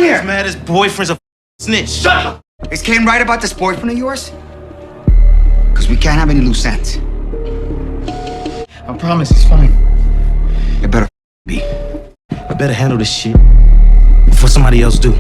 on here? He's mad his boyfriend's a snitch. Shut up! Is Kane right about this boyfriend of yours? Because we can't have any loose ends. I promise he's fine. It better be. I better handle this shit before somebody else do.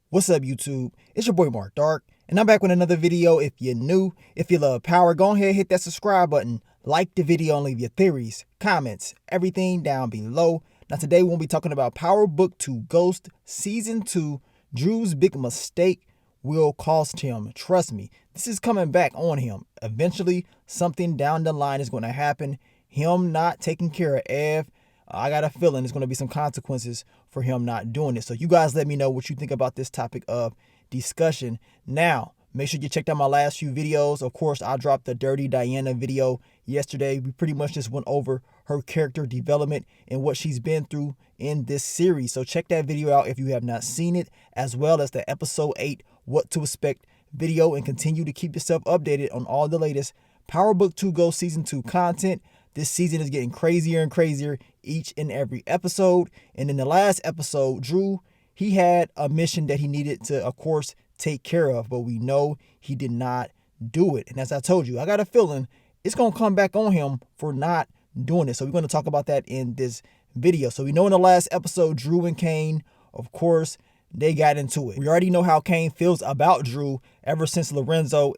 What's up, YouTube? It's your boy Mark Dark, and I'm back with another video. If you're new, if you love power, go ahead and hit that subscribe button, like the video, and leave your theories, comments, everything down below. Now today we'll be talking about Power Book 2 Ghost Season 2. Dru's big mistake will cost him. Trust me, this is coming back on him. Eventually, something down the line is going to happen. Him not taking care of Ev, I got a feeling there's going to be some consequences for him not doing it. So you guys let me know what you think about this topic of discussion. Now, make sure you check out my last few videos. Of course, I dropped the Dirty Diana video yesterday. We pretty much just went over her character development and what she's been through in this series. So check that video out if you have not seen it, as well as the episode 8, What to Expect video, and continue to keep yourself updated on all the latest Power Book 2 Ghost Season 2 content. This season is getting crazier and crazier each and every episode. And in the last episode, Dru, he had a mission that he needed to, of course, take care of. But we know he did not do it. And as I told you, I got a feeling it's going to come back on him for not doing it. So we're going to talk about that in this video. So we know in the last episode, Dru and Kane, of course, they got into it. We already know how Kane feels about Dru. Ever since Lorenzo,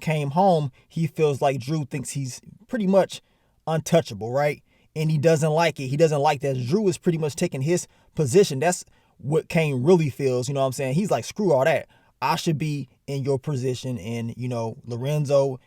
came home, he feels like Dru thinks he's pretty much untouchable, right? And he doesn't like it. He doesn't like that Dru is pretty much taking his position. That's what Kane really feels. You know what I'm saying? He's like, screw all that. I should be in your position. And, Lorenzo,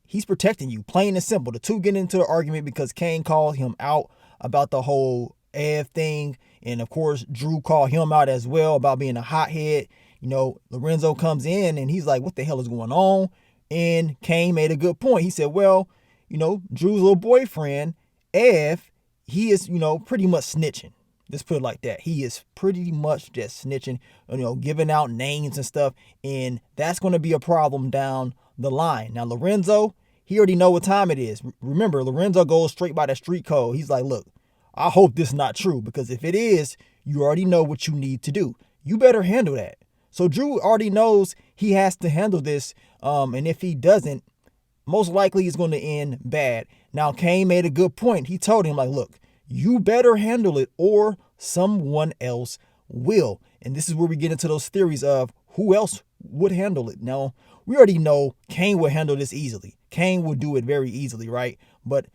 he's protecting you, plain and simple. The two get into the argument because Kane called him out about the whole Ev thing. And of course, Dru called him out as well about being a hothead. Lorenzo comes in and he's like, what the hell is going on? And Kane made a good point. He said, well, Dru's little boyfriend, Ev, he is, pretty much snitching. Let's put it like that. He is pretty much just snitching, giving out names and stuff. And that's going to be a problem down the line. Now, Lorenzo, he already know what time it is. Remember, Lorenzo goes straight by the street code. He's like, look, I hope this is not true, because if it is, you already know what you need to do. You better handle that. So Dru already knows he has to handle this. And if he doesn't, most likely it's going to end bad. Now, Kane made a good point. He told him, like, look, you better handle it or someone else will. And this is where we get into those theories of who else would handle it. Now, we already know Kane will handle this easily. Kane will do it very easily, right? But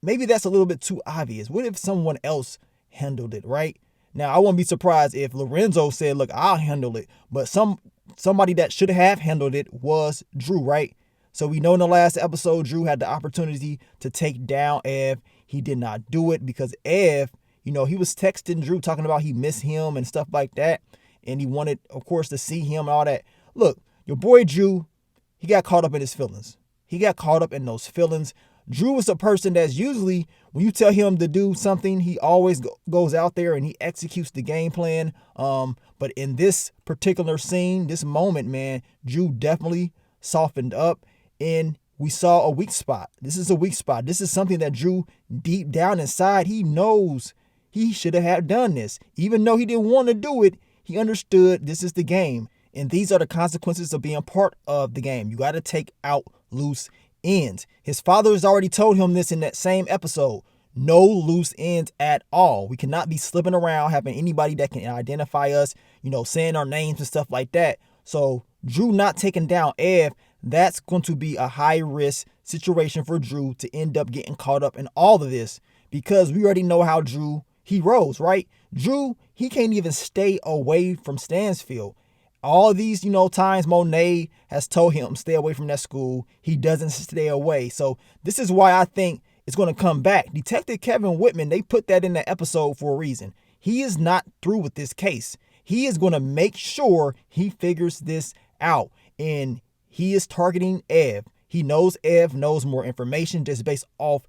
maybe that's a little bit too obvious. What if someone else handled it, right? Now, I won't be surprised if Lorenzo said, look, I'll handle it. But somebody that should have handled it was Dru, right? So we know in the last episode, Dru had the opportunity to take down Ev. He did not do it because Ev, he was texting Dru talking about he missed him and stuff like that. And he wanted, of course, to see him and all that. Look, your boy Dru, he got caught up in his feelings. He got caught up in those feelings. Dru is a person that's usually, when you tell him to do something, he always goes out there and he executes the game plan. But in this particular scene, this moment, man, Dru definitely softened up. And we saw a weak spot. This is a weak spot. This is something that Dru, deep down inside, he knows he should have done this. Even though he didn't want to do it, he understood this is the game. And these are the consequences of being part of the game. You got to take out loose ends. His father has already told him this in that same episode. No loose ends at all. We cannot be slipping around, having anybody that can identify us, saying our names and stuff like that. So Dru not taking down Ev, that's going to be a high risk situation for Dru to end up getting caught up in all of this, because we already know how Dru, he rolls, right? Dru, he can't even stay away from Stansfield. All these, times Monet has told him stay away from that school, he doesn't stay away. So this is why I think it's going to come back. Detective Kevin Whitman, they put that in the episode for a reason. He is not through with this case. He is going to make sure he figures this out. And he is targeting Ev. He knows Ev knows more information just based off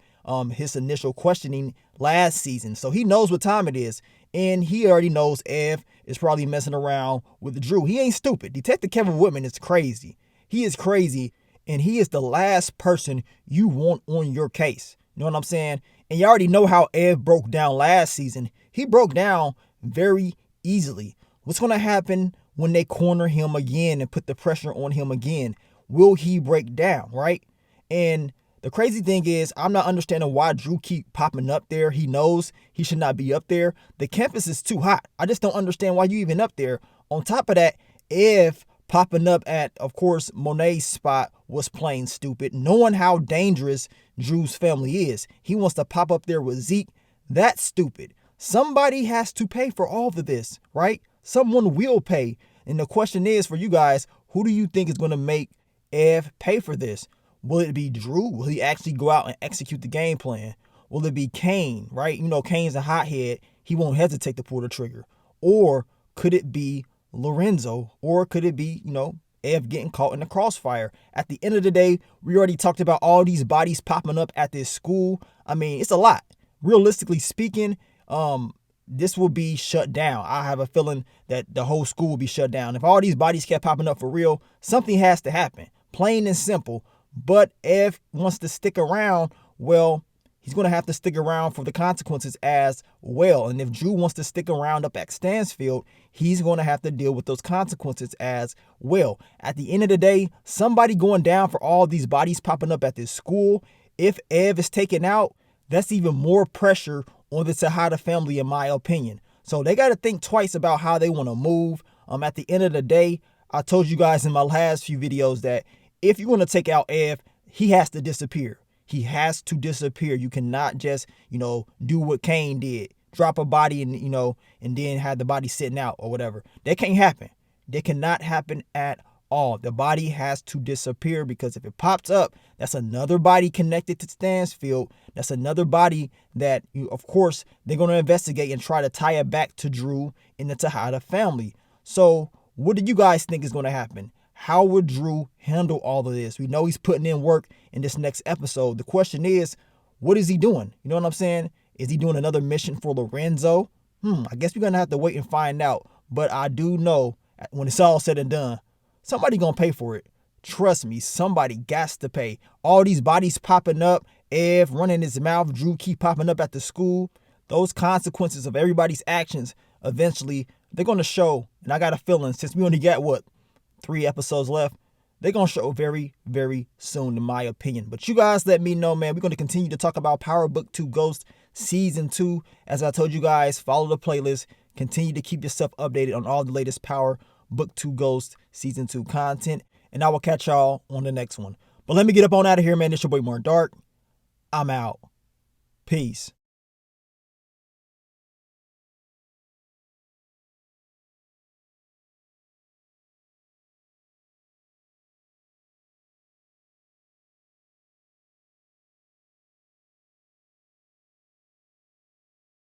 his initial questioning last season. So he knows what time it is. And he already knows Ev is probably messing around with Dru. He ain't stupid. Detective Kevin Whitman is crazy. He is crazy. And he is the last person you want on your case. You know what I'm saying? And you already know how Ev broke down last season. He broke down very easily. What's going to happen when they corner him again and put the pressure on him again? Will he break down, right? And the crazy thing is, I'm not understanding why Dru keep popping up there. He knows he should not be up there. The campus is too hot. I just don't understand why you even up there. On top of that, Ev popping up at, of course, Monet's spot was plain stupid. Knowing how dangerous Dru's family is. He wants to pop up there with Zeke. That's stupid. Somebody has to pay for all of this, right? Someone will pay. And the question is for you guys, who do you think is going to make Ev pay for this? Will it be Dru? Will he actually go out and execute the game plan? Will it be Kane, right? You know, Kane's a hothead. He won't hesitate to pull the trigger. Or could it be Lorenzo? Or could it be, Ev getting caught in the crossfire? At the end of the day, we already talked about all these bodies popping up at this school. I mean, it's a lot. Realistically speaking, this will be shut down. I have a feeling that the whole school will be shut down. If all these bodies kept popping up for real, something has to happen. Plain and simple. But Ev wants to stick around, well, he's going to have to stick around for the consequences as well. And if Dru wants to stick around up at Stansfield, he's going to have to deal with those consequences as well. At the end of the day, somebody going down for all these bodies popping up at this school. If Ev is taken out, that's even more pressure on the Tejada family, in my opinion. So they got to think twice about how they want to move. At the end of the day, I told you guys in my last few videos that if you're going to take out Ev, he has to disappear. He has to disappear. You cannot just, do what Kane did. Drop a body and then have the body sitting out or whatever. That can't happen. That cannot happen at all. The body has to disappear, because if it pops up, that's another body connected to Stansfield. That's another body that, of course, they're going to investigate and try to tie it back to Dru and the Tejada family. So what do you guys think is going to happen? How would Dru handle all of this? We know he's putting in work in this next episode. The question is, what is he doing? You know what I'm saying? Is he doing another mission for Lorenzo? I guess we're going to have to wait and find out. But I do know when it's all said and done, somebody going to pay for it. Trust me, somebody got to pay. All these bodies popping up, Ev running his mouth, Dru keep popping up at the school. Those consequences of everybody's actions, eventually, they're going to show. And I got a feeling, since we only got, 3 episodes left, they're going to show very, very soon, in my opinion. But you guys let me know, man. We're going to continue to talk about Power Book 2 Ghost Season 2. As I told you guys, follow the playlist. Continue to keep yourself updated on all the latest Power Book 2 Ghost Season 2 content. And I will catch y'all on the next one. But let me get up on out of here, man. It's your boy Mark Dark. I'm out. Peace.